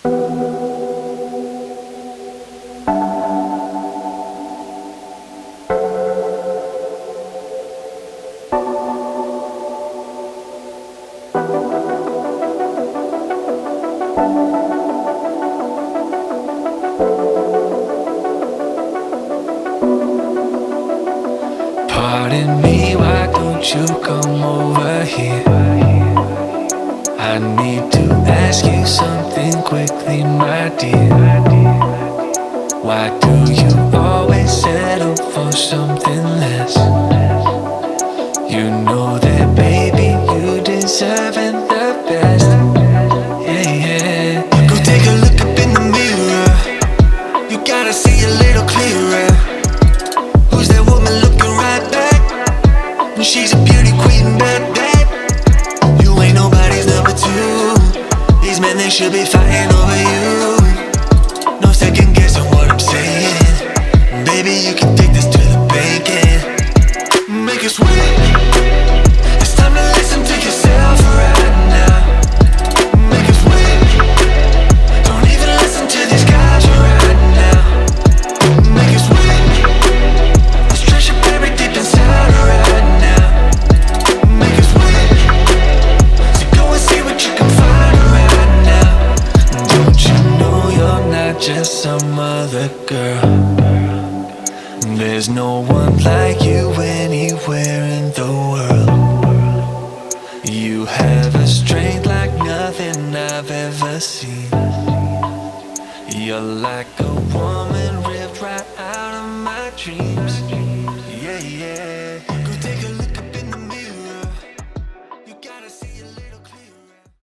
Pardon me, why don't you come over here? I need to ask you something quickly, my dear. Why do you always settle for something less? You know that, baby, you deserving the best. Yeah, yeah. Go take a look up in the mirror. You gotta see a little clearer. Who's that woman looking right back? She's a beauty queen, bad, bad. You ain't nobody's number two. These men, they should be fighting over you. No second guessing what I'm saying. Baby, you can take this to the bank and make it sweet. It's time to listen to yourself right now. Make it sweet. Don't even listen to these guys right now. Make it sweet. Let's treasure buried deep inside right now. Make it sweet. So go and see what you can find right now. Don't you know you're not just some other girl? There's no one like you anywhere in the world. You have a strength like nothing I've ever seen. You're like a woman ripped right out of my dreams.